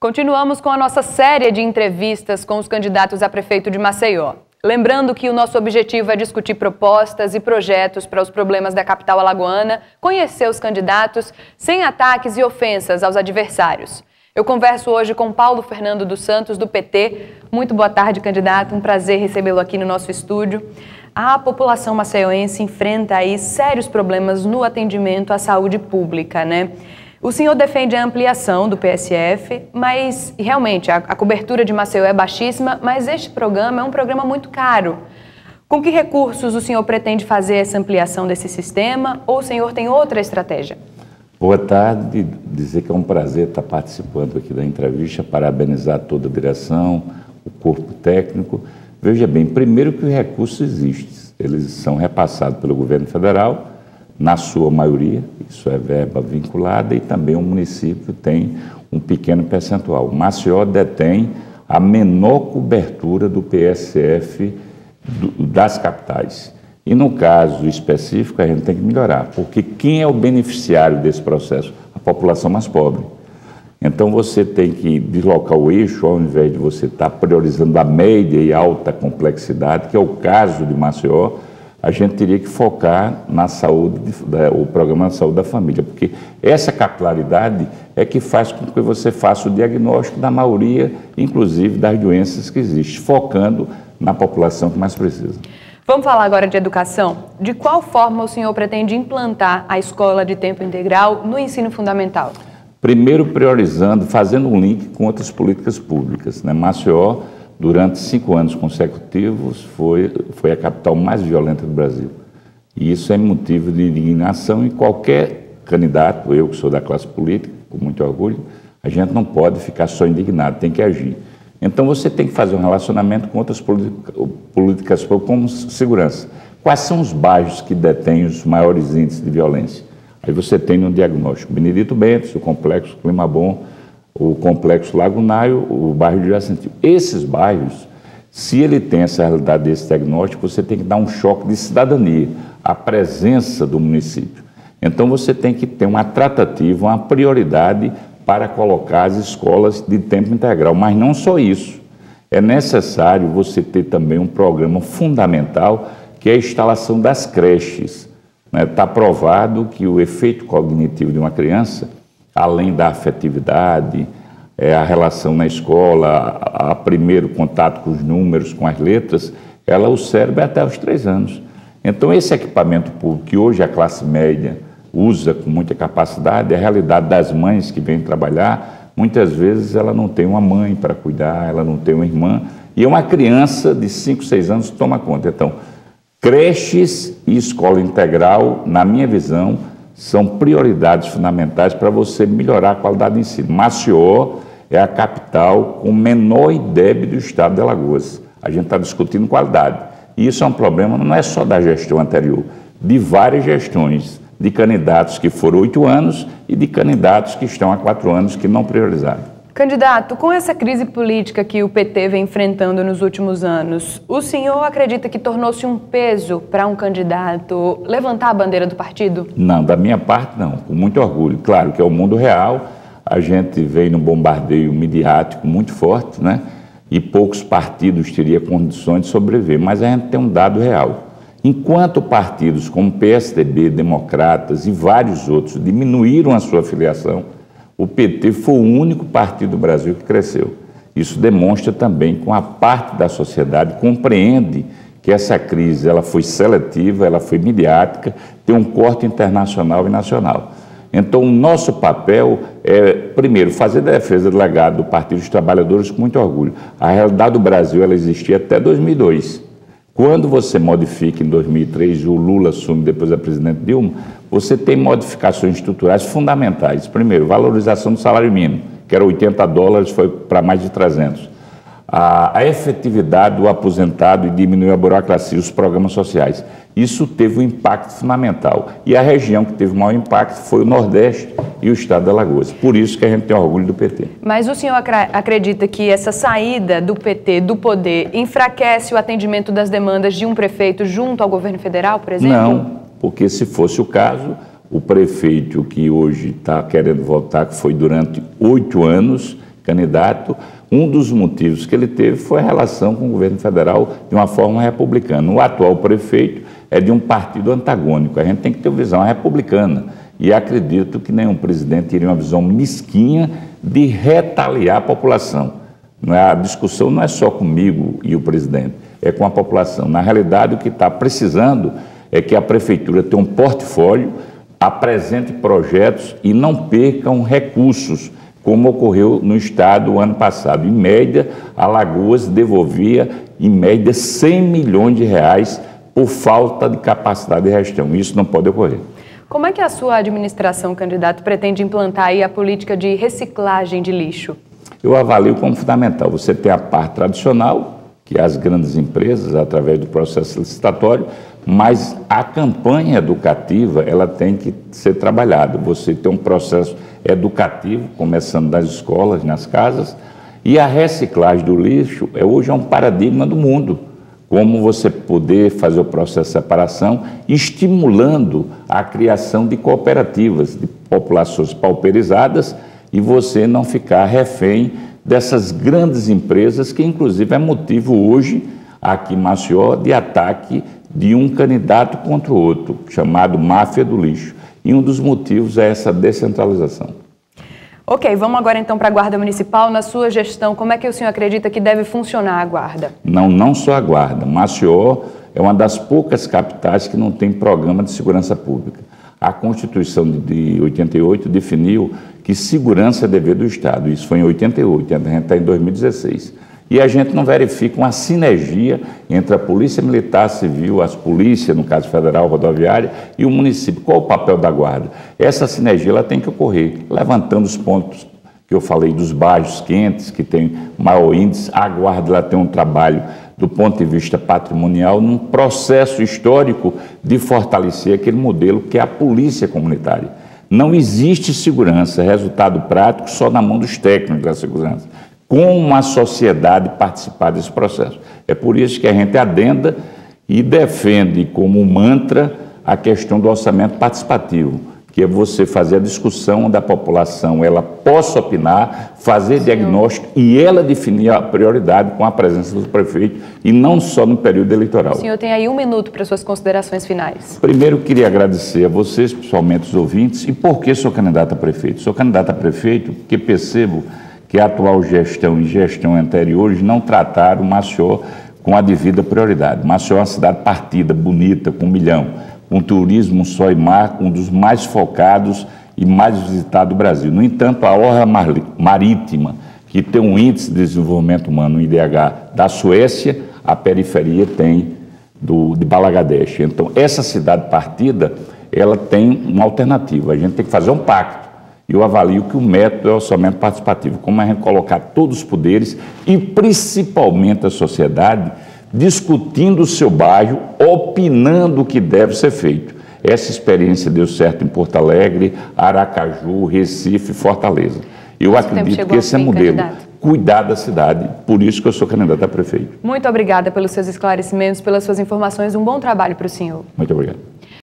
Continuamos com a nossa série de entrevistas com os candidatos a prefeito de Maceió. Lembrando que o nosso objetivo é discutir propostas e projetos para os problemas da capital alagoana, conhecer os candidatos sem ataques e ofensas aos adversários. Eu converso hoje com Paulo Fernando dos Santos, do PT. Muito boa tarde, candidato. Um prazer recebê-lo aqui no nosso estúdio. A população maceioense enfrenta aí sérios problemas no atendimento à saúde pública, né? O senhor defende a ampliação do PSF, mas realmente a cobertura de Maceió é baixíssima, mas este programa é um programa muito caro. Com que recursos o senhor pretende fazer essa ampliação desse sistema ou o senhor tem outra estratégia? Boa tarde, dizer que é um prazer estar participando aqui da entrevista, parabenizar toda a direção, o corpo técnico. Veja bem, primeiro que os recursos existem, eles são repassados pelo governo federal, na sua maioria, isso é verba vinculada, e também o município tem um pequeno percentual. O Maceió detém a menor cobertura do PSF das capitais. E no caso específico, a gente tem que melhorar, porque quem é o beneficiário desse processo? A população mais pobre. Então você tem que deslocar o eixo, ao invés de você estar priorizando a média e alta complexidade, que é o caso de Maceió, a gente teria que focar na saúde, o programa de saúde da família, porque essa capilaridade é que faz com que você faça o diagnóstico da maioria, inclusive das doenças que existem, focando na população que mais precisa. Vamos falar agora de educação. De qual forma o senhor pretende implantar a escola de tempo integral no ensino fundamental? Primeiro, priorizando, fazendo um link com outras políticas públicas, né? Maceió, durante 5 anos consecutivos, foi a capital mais violenta do Brasil. E isso é motivo de indignação e qualquer candidato, eu que sou da classe política, com muito orgulho, a gente não pode ficar só indignado, tem que agir. Então você tem que fazer um relacionamento com outras políticas públicas, como segurança. Quais são os bairros que detêm os maiores índices de violência? Aí você tem no diagnóstico Benedito Bentes, o Complexo Clima Bom, o Complexo Lagunaio, o bairro de Jacinto. Esses bairros, se ele tem essa realidade desse diagnóstico, você tem que dar um choque de cidadania, a presença do município. Então você tem que ter uma tratativa, uma prioridade para colocar as escolas de tempo integral. Mas não só isso, é necessário você ter também um programa fundamental, que é a instalação das creches. Está provado que o efeito cognitivo de uma criança, além da afetividade, a relação na escola, a primeiro contato com os números, com as letras, o cérebro é até os 3 anos. Então, esse equipamento público que hoje a classe média usa com muita capacidade, é a realidade das mães que vêm trabalhar, muitas vezes ela não tem uma mãe para cuidar, ela não tem uma irmã, e uma criança de 5, 6 anos toma conta. Então, creches e escola integral, na minha visão, são prioridades fundamentais para você melhorar a qualidade do ensino. Maceió é a capital com o menor IDEB do estado de Alagoas. A gente está discutindo qualidade. E isso é um problema, não é só da gestão anterior, de várias gestões, de candidatos que foram 8 anos e de candidatos que estão há 4 anos que não priorizaram. Candidato, com essa crise política que o PT vem enfrentando nos últimos anos, o senhor acredita que tornou-se um peso para um candidato levantar a bandeira do partido? Não, da minha parte não, com muito orgulho. Claro que é o mundo real, a gente vem num bombardeio midiático muito forte, né? E poucos partidos teriam condições de sobreviver, mas a gente tem um dado real. Enquanto partidos como PSDB, Democratas e vários outros diminuíram a sua filiação, o PT foi o único partido do Brasil que cresceu. Isso demonstra também que uma parte da sociedade compreende que essa crise ela foi seletiva, ela foi midiática, tem um corte internacional e nacional. Então, o nosso papel é, primeiro, fazer a defesa do legado do Partido dos Trabalhadores com muito orgulho. A realidade do Brasil ela existia até 2002. Quando você modifica em 2003, o Lula assume depois da presidente Dilma, você tem modificações estruturais fundamentais. Primeiro, valorização do salário mínimo, que era $80, foi para mais de 300. A efetividade do aposentado e diminuiu a burocracia, os programas sociais. Isso teve um impacto fundamental. E a região que teve maior impacto foi o Nordeste e o estado de Alagoas. Por isso que a gente tem orgulho do PT. Mas o senhor acredita que essa saída do PT do poder enfraquece o atendimento das demandas de um prefeito junto ao governo federal, por exemplo? Não, porque se fosse o caso, o prefeito que hoje está querendo votar, que foi durante 8 anos, candidato, um dos motivos que ele teve foi a relação com o governo federal de uma forma republicana. O atual prefeito é de um partido antagônico, a gente tem que ter uma visão republicana. E acredito que nenhum presidente teria uma visão mesquinha de retaliar a população. A discussão não é só comigo e o presidente, é com a população. Na realidade, o que está precisando é que a prefeitura tenha um portfólio, apresente projetos e não percam recursos, como ocorreu no estado o ano passado. Em média, Alagoas devolvia, em média, 100 milhões de reais por falta de capacidade de gestão. Isso não pode ocorrer. Como é que a sua administração, candidato, pretende implantar aí a política de reciclagem de lixo? Eu avalio como fundamental. Você tem a parte tradicional, que é as grandes empresas, através do processo licitatório, mas a campanha educativa, ela tem que ser trabalhada. Você tem um processo educativo, começando das escolas, nas casas, e a reciclagem do lixo hoje é um paradigma do mundo. Como você poder fazer o processo de separação, estimulando a criação de cooperativas, de populações pauperizadas, e você não ficar refém dessas grandes empresas, que inclusive é motivo hoje, aqui em Maceió, de ataque de um candidato contra o outro, chamado máfia do lixo. E um dos motivos é essa descentralização. Ok, vamos agora então para a Guarda Municipal. Na sua gestão, como é que o senhor acredita que deve funcionar a Guarda? Não só a Guarda. Maceió é uma das poucas capitais que não tem programa de segurança pública. A Constituição de 88 definiu que segurança é dever do Estado. Isso foi em 88, a gente está em 2016. E a gente não verifica uma sinergia entre a Polícia Militar Civil, as polícias, no caso federal, rodoviária, e o município. Qual o papel da Guarda? Essa sinergia ela tem que ocorrer, levantando os pontos que eu falei dos bairros quentes, que tem maior índice. A Guarda ela tem um trabalho do ponto de vista patrimonial, num processo histórico de fortalecer aquele modelo que é a polícia comunitária. Não existe segurança, resultado prático, só na mão dos técnicos da segurança. Como a sociedade participar desse processo. É por isso que a gente adenda e defende como mantra a questão do orçamento participativo, que é você fazer a discussão da população, ela possa opinar, fazer diagnóstico e ela definir a prioridade com a presença do prefeito e não só no período eleitoral. O senhor tem aí 1 minuto para suas considerações finais. Primeiro, queria agradecer a vocês, principalmente os ouvintes, e por que sou candidato a prefeito? Sou candidato a prefeito porque percebo que a atual gestão e gestão anteriores não trataram Maceió com a devida prioridade. Maceió é uma cidade partida, bonita, com 1 milhão, com turismo sol e mar, um dos mais focados e mais visitados do Brasil. No entanto, a orla marítima, que tem um índice de desenvolvimento humano, um IDH, da Suécia, a periferia tem de Bangladesh. Então, essa cidade partida, ela tem uma alternativa. A gente tem que fazer um pacto. Eu avalio que o método é o orçamento participativo, como a gente colocar todos os poderes e principalmente a sociedade discutindo o seu bairro, opinando o que deve ser feito. Essa experiência deu certo em Porto Alegre, Aracaju, Recife, Fortaleza. Eu acredito que esse é o modelo, cuidar da cidade, por isso que eu sou candidato a prefeito. Muito obrigada pelos seus esclarecimentos, pelas suas informações, um bom trabalho para o senhor. Muito obrigado.